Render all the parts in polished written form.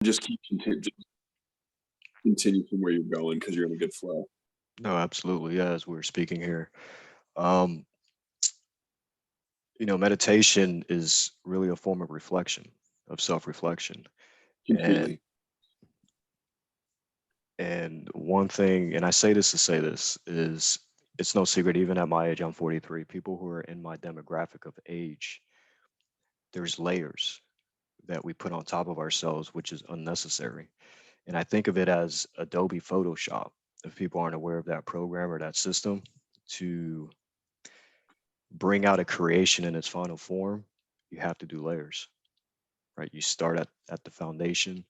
Just continue from where you're going because you're in a good flow. No, absolutely. Yeah, as we were speaking here. Um, meditation is really a form of reflection, of self-reflection. And Completely. and one thing, and I say this to say this, is it's no secret, even at my age, I'm 43, people who are in my demographic of age, there's layers that we put on top of ourselves, which is unnecessary. And I think of it as Adobe Photoshop. If people aren't aware of that program or that system, to bring out a creation in its final form, you have to do layers, right? You start at the foundation,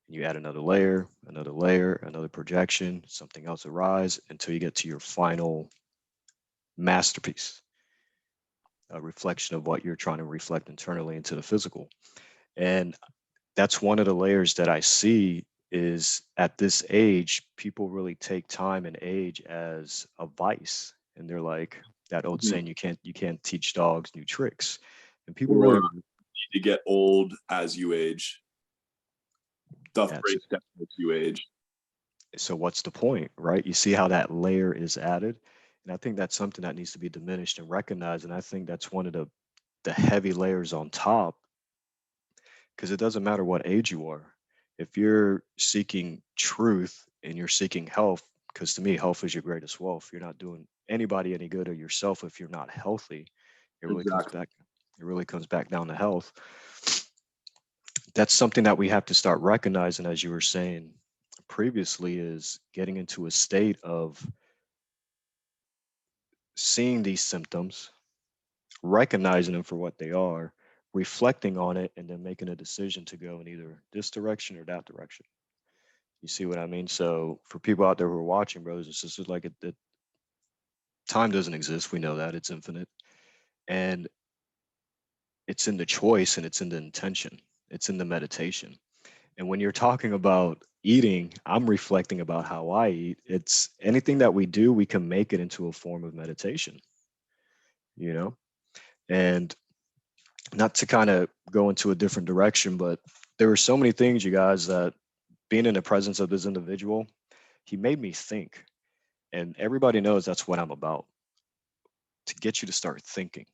and you add another layer, another projection, something else arise until you get to your final masterpiece, a reflection of what you're trying to reflect internally into the physical. And that's one of the layers that I see is at this age, people really take time and age as a vice. And they're like that old Mhm. saying, you can't teach dogs new tricks. And people Or really you get old as you age. Stuff that's breaks down as you age. so what's the point, right? You see how that layer is added. And I think that's something that needs to be diminished and recognized. And I think that's one of the heavy layers on top, because it doesn't matter what age you are. If you're seeking truth and you're seeking health, because to me, health is your greatest wealth. You're not doing anybody any good or yourself if you're not healthy. It really comes Exactly. back. It really comes back down to health. That's something that we have to start recognizing, as you were saying previously, is getting into a state of seeing these symptoms, recognizing them for what they are, reflecting on it, and then making a decision to go in either this direction or that direction. You see what I mean? So for people out there who are watching, brothers and sisters, like time doesn't exist. We know that it's infinite, and it's in the choice, and it's in the intention. It's in the meditation. And when you're talking about eating, I'm reflecting about how I eat. It's anything that we do, we can make it into a form of meditation, you know? And not to kind of go into a different direction, but there were so many things, you guys, that being in the presence of this individual, he made me think. And everybody knows that's what I'm about, to get you to start thinking,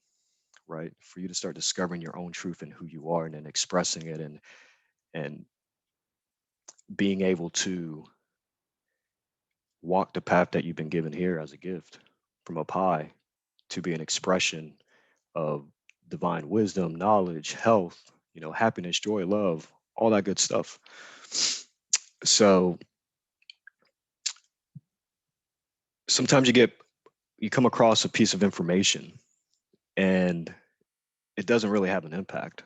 right? For you to start discovering your own truth and who you are, and then expressing it, and being able to walk the path that you've been given here as a gift from up high, to be an expression of divine wisdom, knowledge, health, happiness, joy, love, all that good stuff. So sometimes you come across a piece of information and it doesn't really have an impact.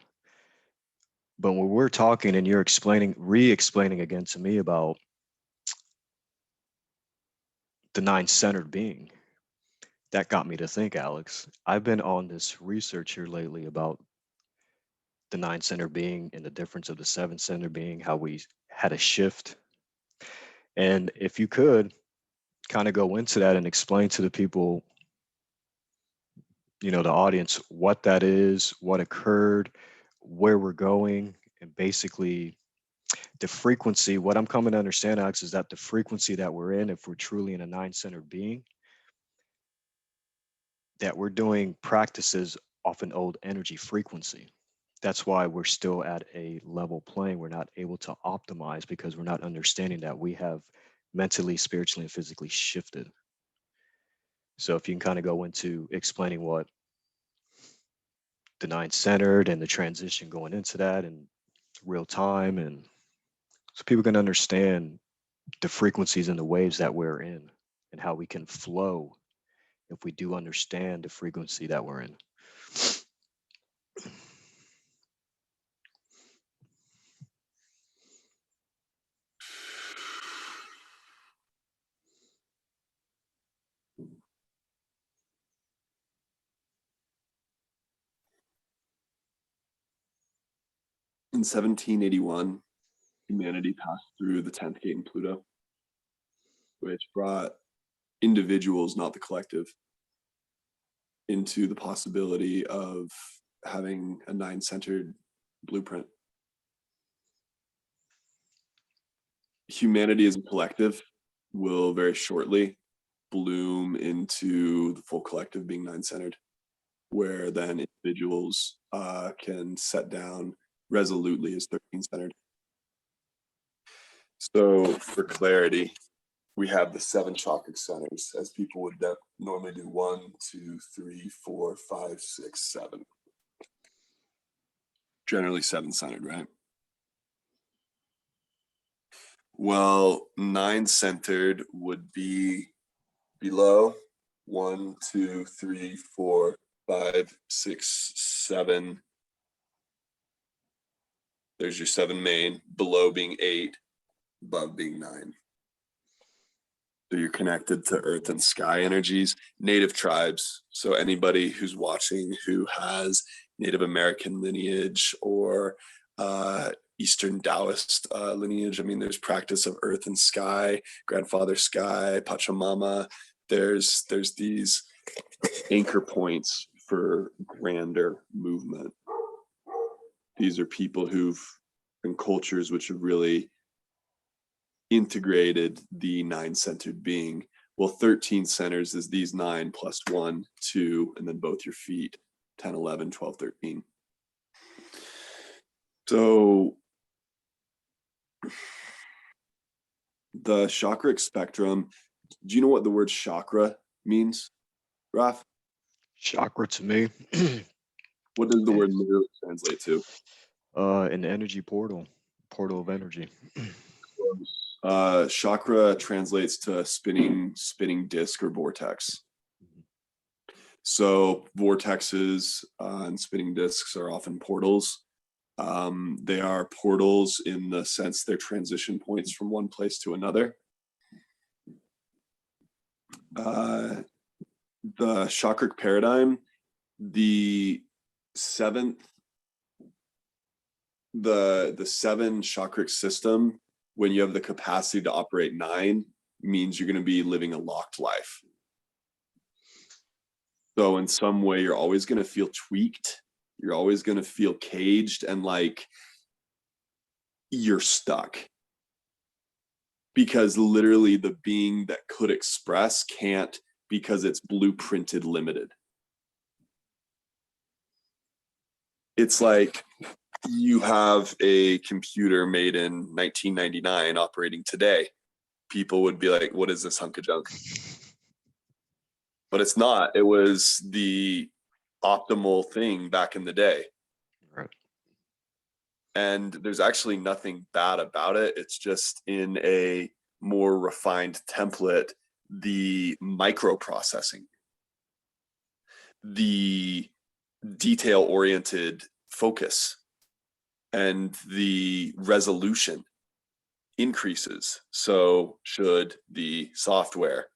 But when we're talking and you're explaining, re-explaining again to me about the nine-centered being, that got me to think, Alex. I've been on this research here lately about the nine-centered being and the difference of the seven-centered being, how we had a shift. And if you could kind of go into that and explain to the people, the audience, what that is, what occurred, where we're going, and basically the frequency. What I'm coming to understand, Alex, is that the frequency that we're in, if we're truly in a nine-centered being, that we're doing practices off an old energy frequency. That's why we're still at a level playing. We're not able to optimize because we're not understanding that we have mentally, spiritually, and physically shifted. So if you can kind of go into explaining what the nine centered and the transition going into that in real time, and so people can understand the frequencies and the waves that we're in and how we can flow if we do understand the frequency that we're in. In 1781, humanity passed through the 10th gate in Pluto, which brought individuals, not the collective, into the possibility of having a nine-centered blueprint. humanity as a collective will very shortly bloom into the full collective being nine-centered, where then individuals can set down resolutely as 13-centered. So for clarity, we have the 7 chakra centers, as people would normally do 1, 2, 3, 4, 5, 6, 7. Generally 7-centered, right? Well, 9-centered would be below 1, 2, 3, 4, 5, 6, 7. There's your 7 main, below being 8, above being 9. So you're connected to earth and sky energies, native tribes. So anybody who's watching who has Native American lineage or Eastern Taoist lineage, I mean, there's practice of earth and sky, grandfather sky, Pachamama. There's these anchor points for grander movement. These are people who've been cultures which have really integrated the 9-centered being. Well, 13 centers is these 9 plus 1, 2, and then both your feet, 10, 11, 12, 13. So the chakric spectrum, do you know what the word chakra means, Raf? Chakra to me, What does the word literally translate to? an energy portal of energy. Chakra translates to spinning disc or vortex. So vortexes and spinning discs are often portals. They are portals in the sense they're transition points from one place to another. The chakric paradigm, the 7 chakric system, when you have the capacity to operate 9, means you're going to be living a locked life. So in some way, you're always going to feel tweaked. You're always going to feel caged and like you're stuck. Because literally the being that could express can't, because it's blueprinted limited. It's like you have a computer made in 1999 operating today. People would be like, what is this hunk of junk? But it's not. It was the optimal thing back in the day. Right. And there's actually nothing bad about it. It's just in a more refined template, the microprocessing, the detail-oriented focus, and the resolution increases. So should the software.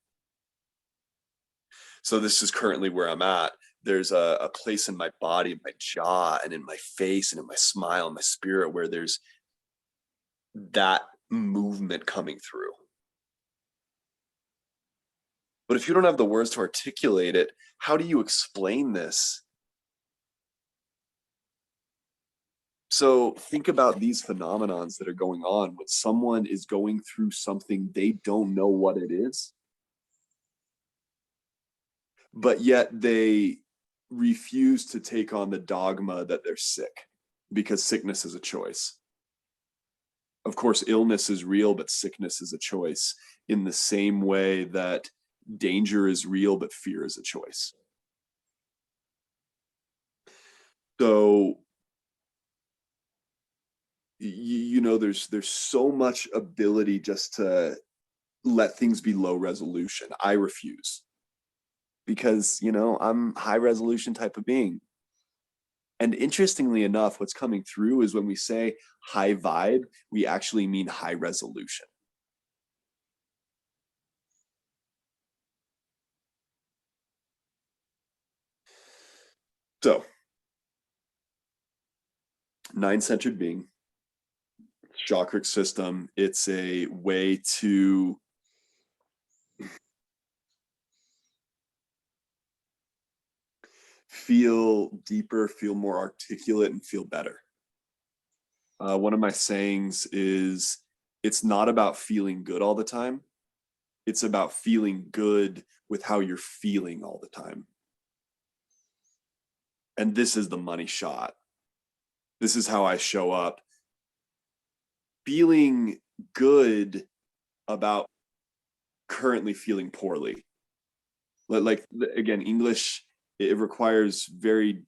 So this is currently where I'm at. There's a place in my body, my jaw, and in my face, and in my smile, and my spirit, where there's that movement coming through. But if you don't have the words to articulate it, how do you explain this? So think about these phenomenons that are going on when someone is going through something they don't know what it is, but yet they refuse to take on the dogma that they're sick, because sickness is a choice. Of course, illness is real, but sickness is a choice, in the same way that danger is real, but fear is a choice. So, you know, there's so much ability just to let things be low resolution. I refuse, because, you know, I'm high resolution type of being. And interestingly enough, what's coming through is when we say high vibe, we actually mean high resolution. So, 9-centered being, chakric system, it's a way to feel deeper, feel more articulate, and feel better. One of my sayings is, it's not about feeling good all the time. It's about feeling good with how you're feeling all the time. And this is the money shot. This is how I show up. Feeling good about currently feeling poorly. Like, again, English, it requires very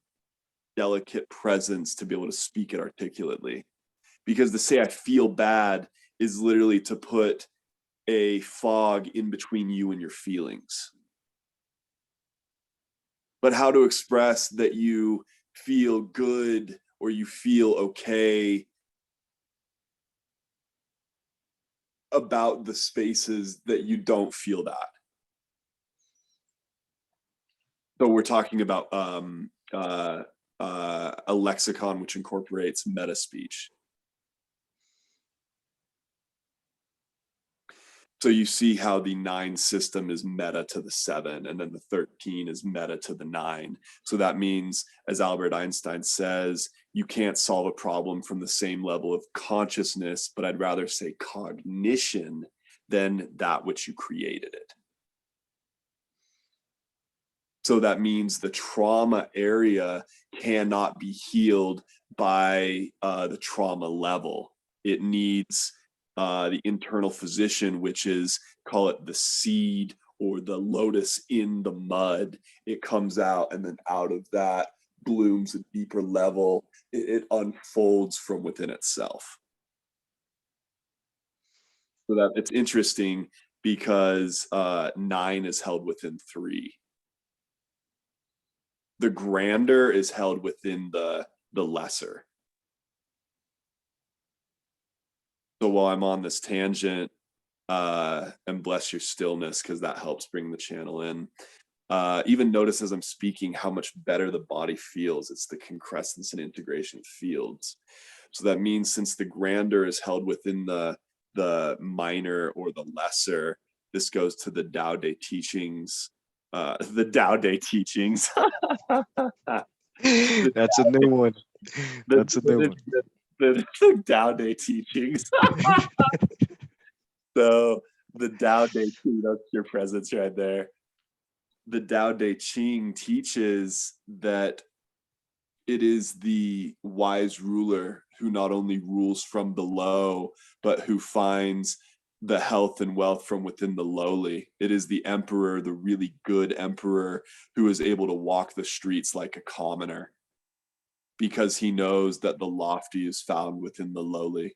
delicate presence to be able to speak it articulately. Because to say I feel bad is literally to put a fog in between you and your feelings. But how to express that you feel good or you feel okay about the spaces that you don't feel that. So we're talking about a lexicon which incorporates meta speech. So you see how the 9 system is meta to the 7, and then the 13 is meta to the 9. So that means, as Albert Einstein says, you can't solve a problem from the same level of consciousness, but I'd rather say cognition than that which you created it. So that means the trauma area cannot be healed by the trauma level. It needs the internal physician, which is, call it the seed or the lotus in the mud. It comes out, and then out of that blooms a deeper level. It unfolds from within itself. So that it's interesting because 9 is held within 3. The grander is held within the lesser. So while I'm on this tangent, and bless your stillness, because that helps bring the channel in. Even notice as I'm speaking how much better the body feels. It's the concrescence and integration of fields. So that means since the grander is held within the minor or the lesser, this goes to the Tao Te teachings. The Tao Te teachings. That's a new one. That's a new one. The Tao Te teachings. So the Tao Te Ching, that's your presence right there. The Tao Te Ching teaches that it is the wise ruler who not only rules from below, but who finds the health and wealth from within the lowly. It is the emperor, the really good emperor, who is able to walk the streets like a commoner, because he knows that the lofty is found within the lowly.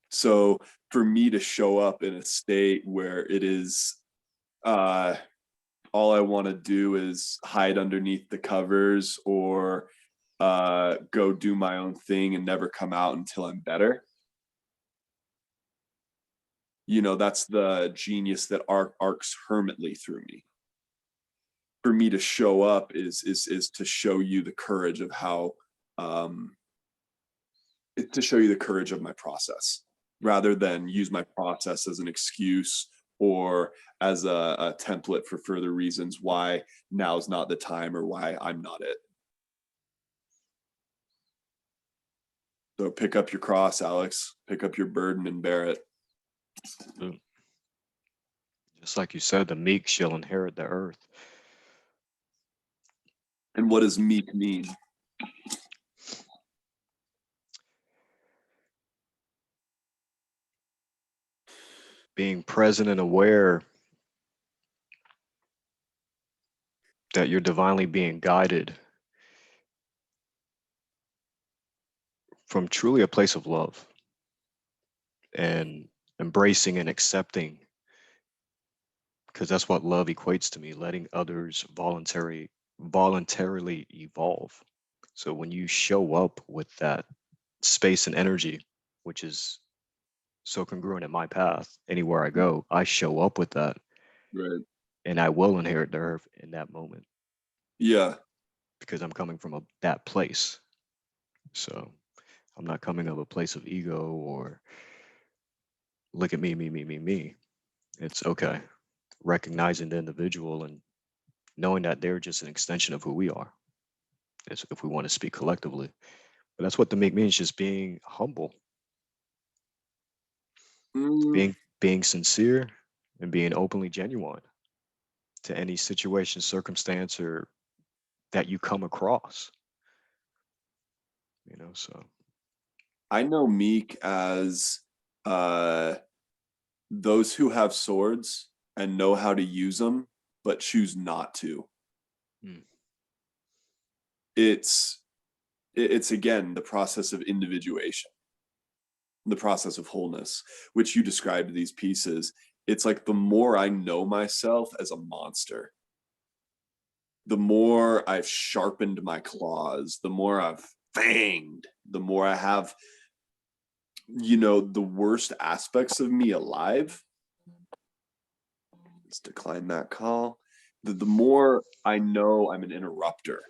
So for me to show up in a state where it is all I want to do is hide underneath the covers or go do my own thing and never come out until I'm better, that's the genius that arcs hermitly through me. For me to show up is to show you the courage of how to show you the courage of my process, rather than use my process as an excuse or as a template for further reasons why now's not the time or why I'm not it. So pick up your cross, Alex. Pick up your burden and bear it. Just like you said, the meek shall inherit the earth. And what does meek mean? Being present and aware that you're divinely being guided from truly a place of love, and embracing and accepting, because that's what love equates to me, letting others voluntarily evolve. So when you show up with that space and energy, which is so congruent in my path, anywhere I go, I show up with that, Right. and I will inherit the earth in that moment. Yeah. Because I'm coming from that place. So I'm not coming of a place of ego or look at me. It's okay. Recognizing the individual and knowing that they're just an extension of who we are, if we want to speak collectively. But that's what the meek means, just being humble. being sincere and being openly genuine to any situation, circumstance, or that you come across. So I know meek as those who have swords and know how to use them, but choose not to. It's again the process of individuation, the process of wholeness, which you described these pieces. It's like the more I know myself as a monster, the more I've sharpened my claws, the more I've fanged, the more I have, the worst aspects of me alive. Let's decline that call. The more I know I'm an interrupter,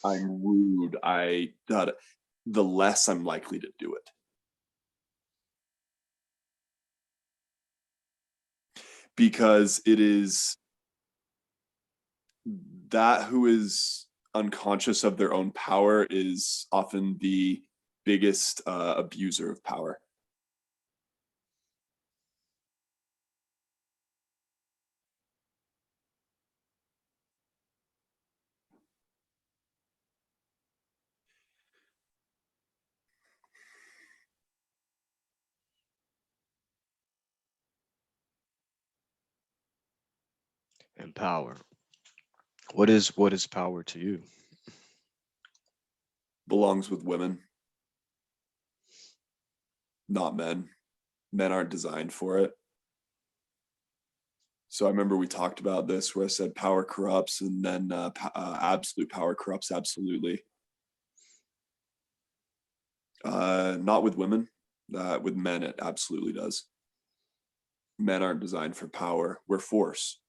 I'm rude, the less I'm likely to do it. Because it is that who is unconscious of their own power is often the biggest abuser of power. and power. What is power to you? Belongs with women, not men. Men aren't designed for it. So I remember we talked about this where I said power corrupts, and then absolute power corrupts absolutely. Not with women. With men, it absolutely does. Men aren't designed for power. We're force.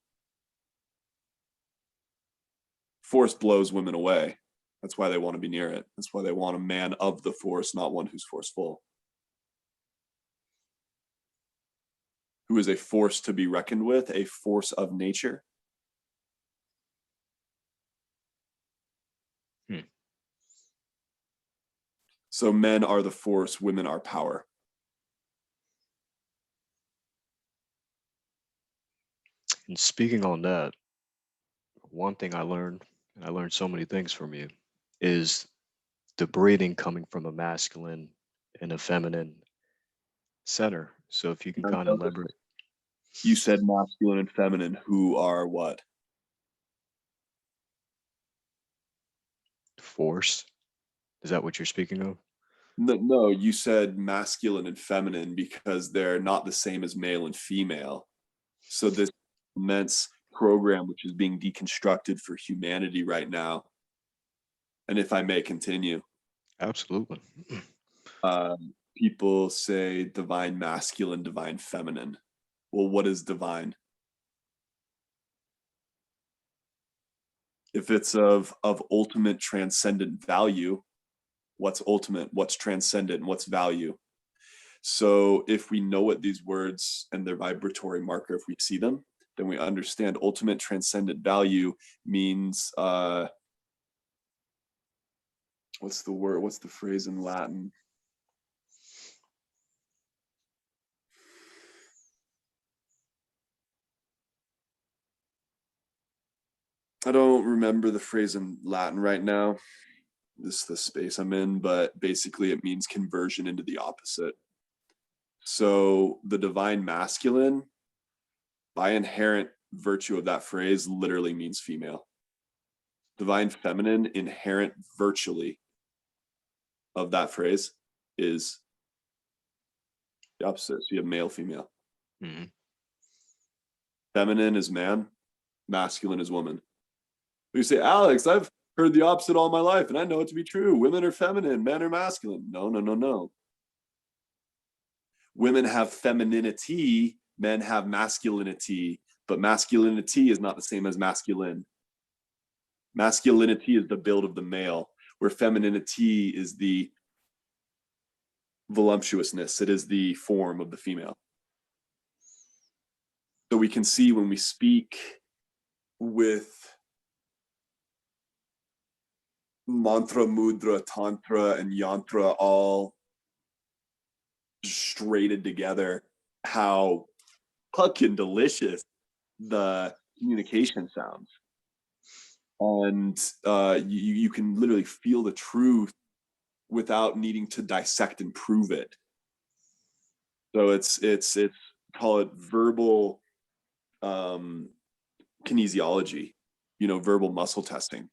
Force blows women away. That's why they want to be near it. That's why they want a man of the force, not one who's forceful. Who is a force to be reckoned with, a force of nature. So men are the force, women are power. And speaking on that, one thing I learned, and I learned so many things from you, is the breathing coming from a masculine and a feminine center. So if you can kind of elaborate. You said masculine and feminine, who are what? Force. Is that what you're speaking of? No, you said masculine and feminine because they're not the same as male and female. So this immense program, which is being deconstructed for humanity right now, and if I may continue. Absolutely. People say divine masculine, divine feminine. Well, what is divine? If it's of ultimate transcendent value, what's ultimate, what's transcendent, what's value? So if we know what these words and their vibratory marker, if we see them, then we understand ultimate transcendent value means what's the word, what's the phrase in Latin? I don't remember the phrase in Latin right now. This is the space I'm in, but basically it means conversion into the opposite. So the divine masculine, by inherent virtue of that phrase, literally means female. Divine feminine, inherent virtually of that phrase, is the opposite. So you have male, female. Mm-hmm. Feminine is man, masculine is woman. You say, Alex, I've heard the opposite all my life, and I know it to be true. Women are feminine, men are masculine. No. Women have femininity, men have masculinity, but masculinity is not the same as masculine. Masculinity is the build of the male, where femininity is the voluptuousness. It is the form of the female. So we can see when we speak with mantra, mudra, tantra, and yantra all straighted together, how fucking delicious the communication sounds. And you can literally feel the truth without needing to dissect and prove it. So it's call it verbal kinesiology, verbal muscle testing.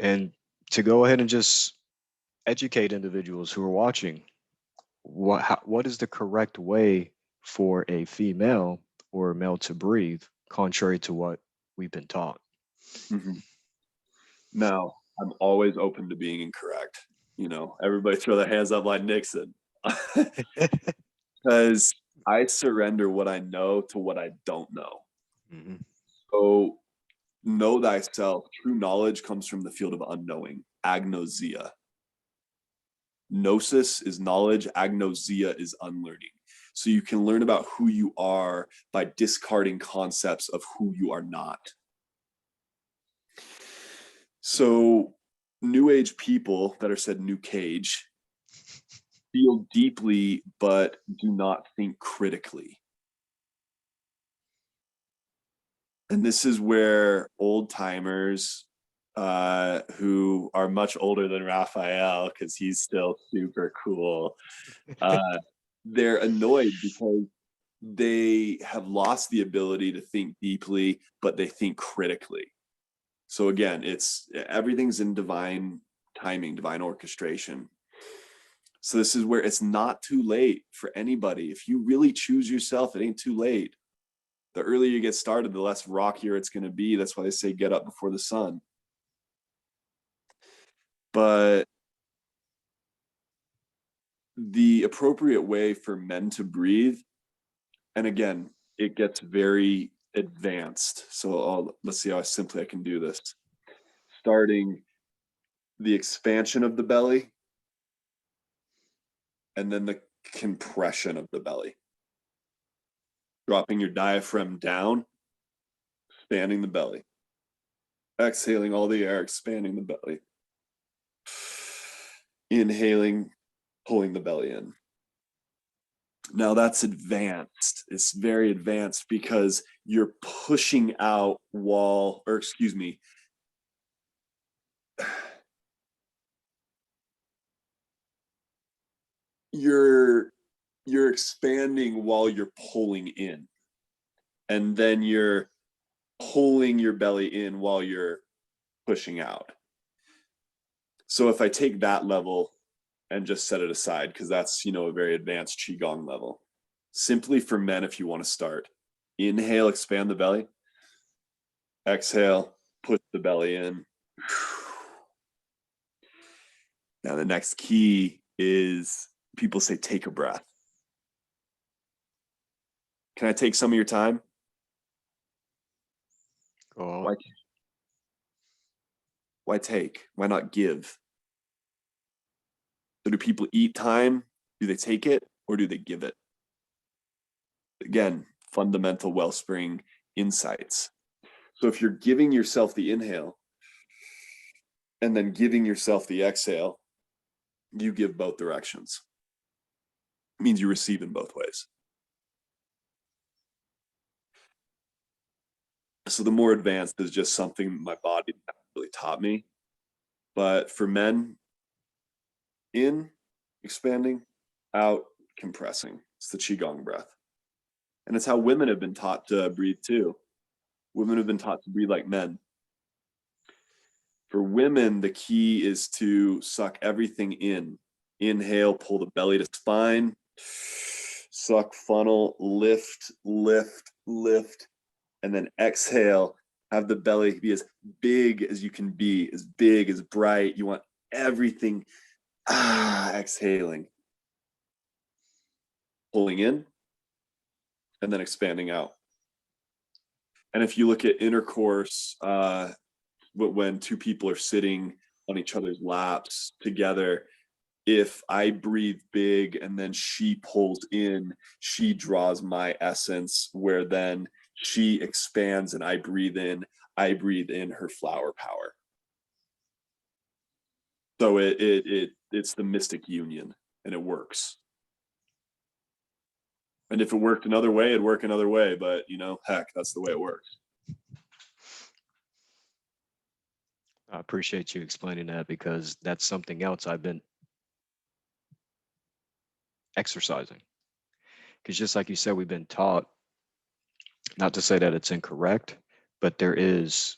And to go ahead and just educate individuals who are watching, what is the correct way for a female or a male to breathe, contrary to what we've been taught? Mm-hmm. Now, I'm always open to being incorrect. Everybody throw their hands up like Nixon. Because I surrender what I know to what I don't know. Mm-hmm. So know thyself. True knowledge comes from the field of unknowing, agnosia. Gnosis is knowledge, agnosia is unlearning. So you can learn about who you are by discarding concepts of who you are not. So new age people that are said new cage feel deeply but do not think critically. And this is where old timers who are much older than Raphael, because he's still super cool, they're annoyed because they have lost the ability to think deeply, but they think critically. So again, everything's in divine timing, divine orchestration. So this is where it's not too late for anybody. If you really choose yourself, it ain't too late. The earlier you get started, the less rockier it's going to be. That's why they say get up before the sun. But the appropriate way for men to breathe, and again, it gets very advanced. So let's see how simply I can do this. Starting the expansion of the belly, and then the compression of the belly. Dropping your diaphragm down, expanding the belly. Exhaling all the air, expanding the belly. Inhaling, pulling the belly in. Now that's advanced. It's very advanced because you're pushing out you're expanding while you're pulling in. And then you're pulling your belly in while you're pushing out. So if I take that level and just set it aside, because that's, a very advanced Qigong level. Simply for men, if you want to start, inhale, expand the belly. Exhale, push the belly in. Now, the next key is people say, take a breath. Can I take some of your time? Oh. Why take? Why not give? So do people eat time? Do they take it or do they give it? Again, fundamental wellspring insights. So if you're giving yourself the inhale and then giving yourself the exhale, you give both directions. It means you receive in both ways. So the more advanced is just something my body really taught me. But for men, in, expanding, out, compressing. It's the Qigong breath. And it's how women have been taught to breathe too. Women have been taught to breathe like men. For women, the key is to suck everything in. Inhale, pull the belly to spine. Suck, funnel, lift, lift, lift. And then exhale, have the belly be as big as you can be, as big, as bright. You want everything. Exhaling. Pulling in, and then expanding out. And if you look at intercourse, when two people are sitting on each other's laps together, if I breathe big and then she pulls in, she draws my essence, where then she expands and I breathe in her flower power. So it's the mystic union, and it works. And if it worked another way, it'd work another way. But heck, that's the way it works. I appreciate you explaining that, because that's something else I've been exercising. Because just like you said, we've been taught, not to say that it's incorrect, but there is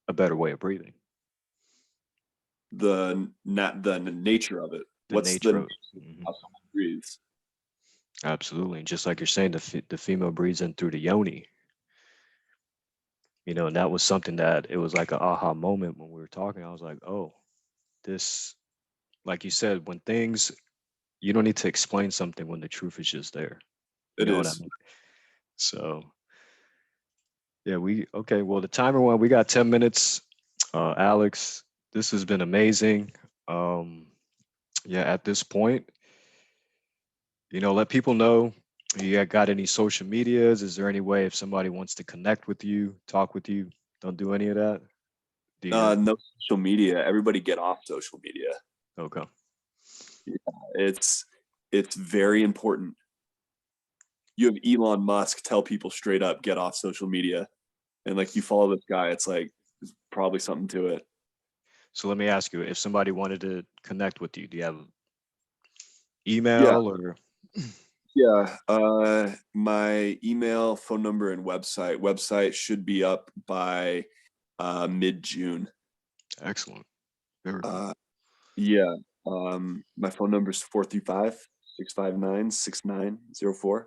a better way of breathing. The nature of it. The What's nature the of how someone breathes? Absolutely. And just like you're saying, the female breathes in through the yoni. And that was something that it was like an aha moment when we were talking. I was like, oh, this, like you said, when things, you don't need to explain something when the truth is just there. You It know what I is. mean? So, yeah, okay, well, the timer went, we got 10 minutes. Alex, this has been amazing. Yeah, at this point, let people know, you got any social medias? Is there any way if somebody wants to connect with you, talk with you, don't do any of that? Do you have? No social media. Everybody get off social media. Okay. Yeah, it's very important. You have Elon Musk tell people straight up, get off social media. And like, you follow this guy, it's like, there's probably something to it. So let me ask you, if somebody wanted to connect with you, do you have Yeah. email or? Yeah. My email, phone number, and website should be up by mid-June. Excellent. Very cool. Yeah. My phone number is 435-659-6904.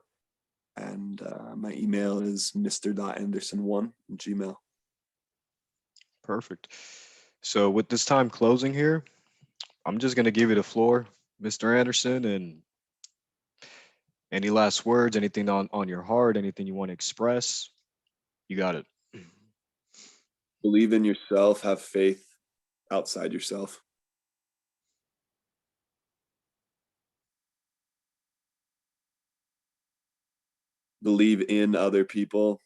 And my email is mr.anderson1 @gmail. Perfect. So with this time closing here, I'm just going to give you the floor, Mr. Anderson, and any last words, anything on your heart, anything you want to express, you got it. Believe in yourself, have faith outside yourself. Believe in other people,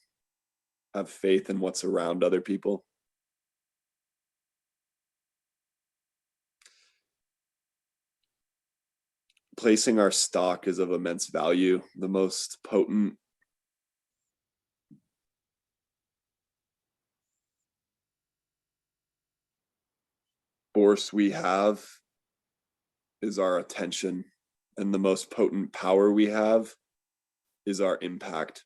have faith in what's around other people. Placing our stock is of immense value. The most potent force we have is our attention, and the most potent power we have is our impact.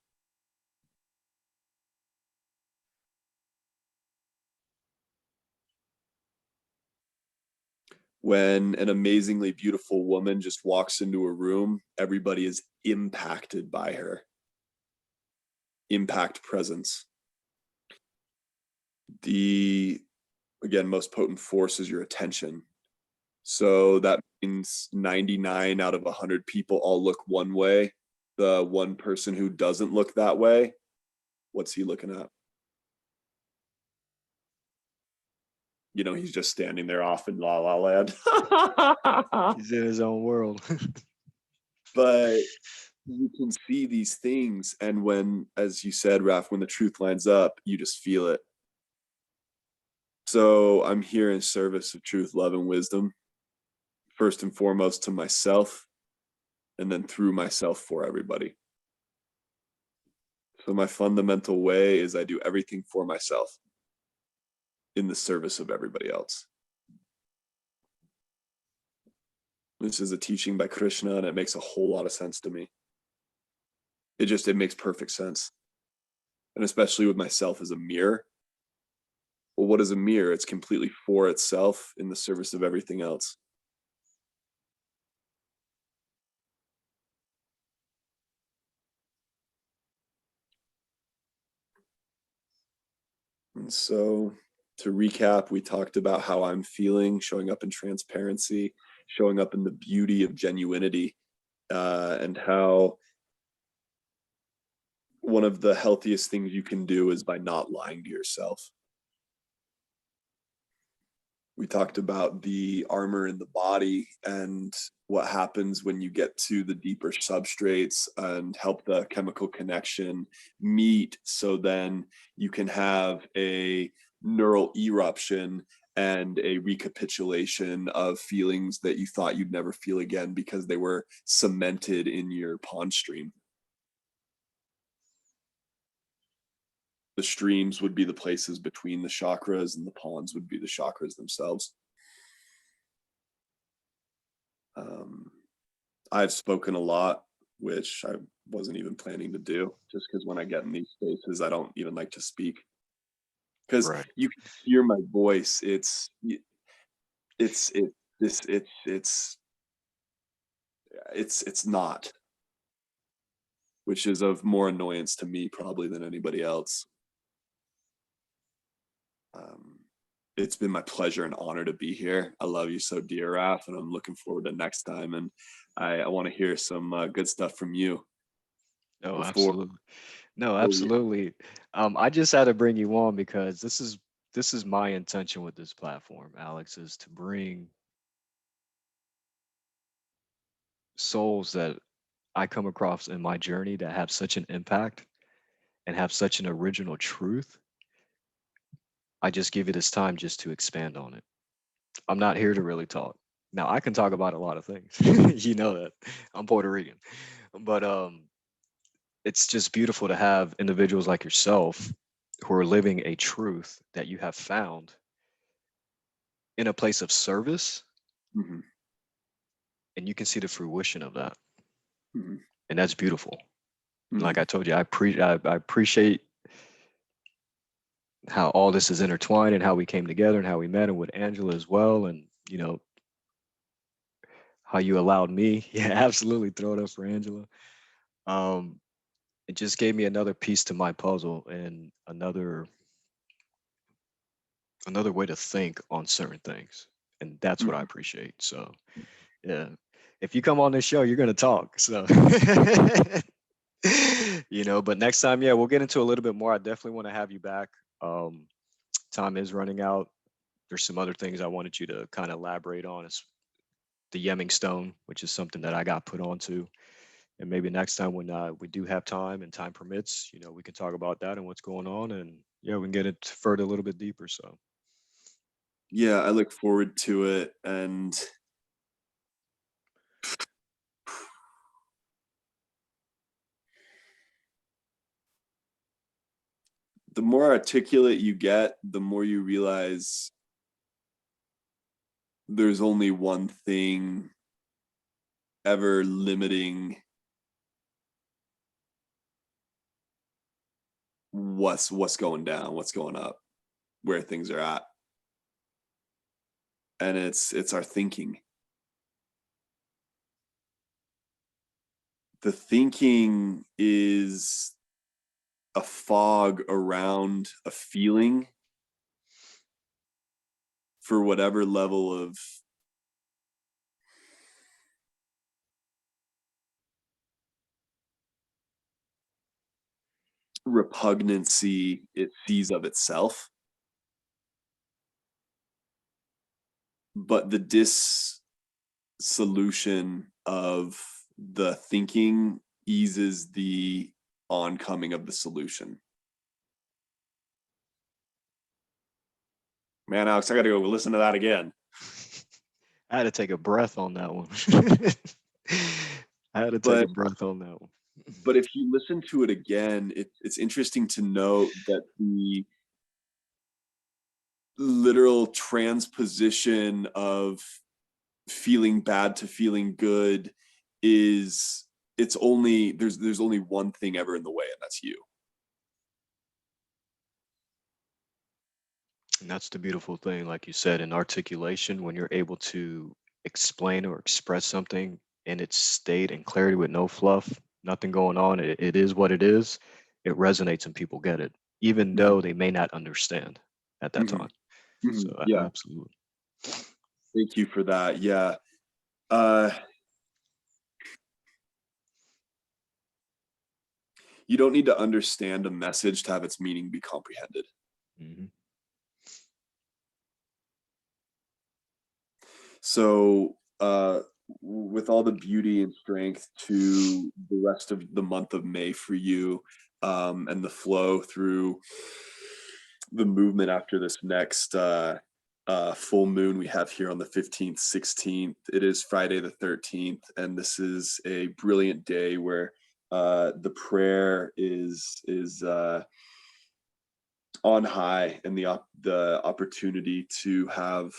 When an amazingly beautiful woman just walks into a room, everybody is impacted by her. Impact presence. The, again, most potent force is your attention. So that means 99 out of 100 people all look one way. The one person who doesn't look that way, what's he looking at? He's just standing there off in La La Land. He's in his own world. But you can see these things, and when, as you said, Raf, when the truth lines up, you just feel it. So I'm here in service of truth, love, and wisdom, first and foremost to myself, and then through myself for everybody. So my fundamental way is I do everything for myself in the service of everybody else. This is a teaching by Krishna, and it makes a whole lot of sense to me. It makes perfect sense. And especially with myself as a mirror. Well, what is a mirror? It's completely for itself in the service of everything else. And so to recap, we talked about how I'm feeling, showing up in transparency, showing up in the beauty of genuinity, and how one of the healthiest things you can do is by not lying to yourself. We talked about the armor in the body and what happens when you get to the deeper substrates and help the chemical connection meet, so then you can have a neural eruption and a recapitulation of feelings that you thought you'd never feel again because they were cemented in your pond stream. The streams would be the places between the chakras, and the ponds would be the chakras themselves. I've spoken a lot, which I wasn't even planning to do, just because when I get in these spaces, I don't even like to speak. Because Right. you can hear my voice. It's not, which is of more annoyance to me probably than anybody else. It's been my pleasure and honor to be here. I love you so dear, Raf, and I'm looking forward to next time. And I want to hear some good stuff from you No, before. absolutely. No, Oh, yeah. absolutely. I just had to bring you on because this is my intention with this platform, Alex, is to bring souls that I come across in my journey that have such an impact and have such an original truth. I just give you this time just to expand on it. I'm not here to really talk. Now I can talk about a lot of things. You know that. I'm Puerto Rican. But it's just beautiful to have individuals like yourself who are living a truth that you have found in a place of service, Mhm, and you can see the fruition of that, mhm, and that's beautiful. And like mhm. I told you, I appreciate how all this is intertwined and how we came together and how we met, and with Angela as well, and how you allowed me, yeah, absolutely, throw it up for Angela. um it just gave me another piece to my puzzle and another way to think on certain things, and that's what I Mhm. appreciate. So yeah, if you come on this show, you're going to talk. So but next time, yeah, we'll get into a little bit more. I definitely want to have you back. um Time is running out. There's some other things I wanted you to kind of elaborate on. It's the Yemming Stone, which is something that I got put onto. And maybe next time when we do have time and time permits, we can talk about that and what's going on. And yeah, we can get it further a little bit deeper. So Yeah, I look forward to it. And the more articulate you get, the more you realize there's only one thing ever limiting what's going down, what's going up, where things are at. And it's our thinking. The thinking is a fog around a feeling for whatever level of repugnancy it sees of itself. But the dissolution of the thinking eases the oncoming of the solution. Man, Alex, I got to go listen to that again. I had to take a breath on that one. I had to take But a breath on that one. but if you listen to it again, it's interesting to note that the literal transposition of feeling bad to feeling good is it's only there's only one thing ever in the way, and that's you. And that's the beautiful thing, like you said, in articulation, when you're able to explain or express something in its state and clarity with no fluff, nothing going on, it is what it is. It resonates and people get it, even Mhm, though they may not understand at that mhm, time. So mhm. Yeah, absolutely. thank you for that. Yeah. uh you don't need to understand a message to have its meaning be comprehended. Hmm. So with all the beauty and strength to the rest of the month of May for you, and the flow through the movement after this next full moon we have here on the 15th, 16th. It is Friday the 13th, and this is a brilliant day where the prayer is on high, and the opportunity to have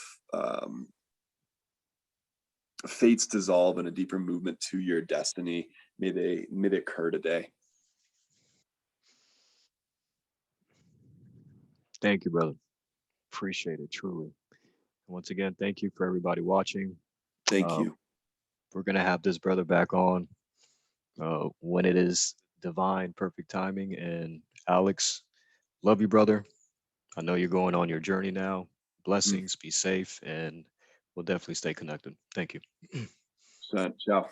fates dissolve and a deeper movement to your destiny may they occur today. Thank you, brother. Appreciate it truly. Once again, thank you for everybody watching. Thank Um, you. we're gonna have this brother back on when it is divine, perfect timing. And Alex, love you, brother. I know you're going on your journey now. Mm. Blessings, be safe, and we'll definitely stay connected. Thank you. Ciao.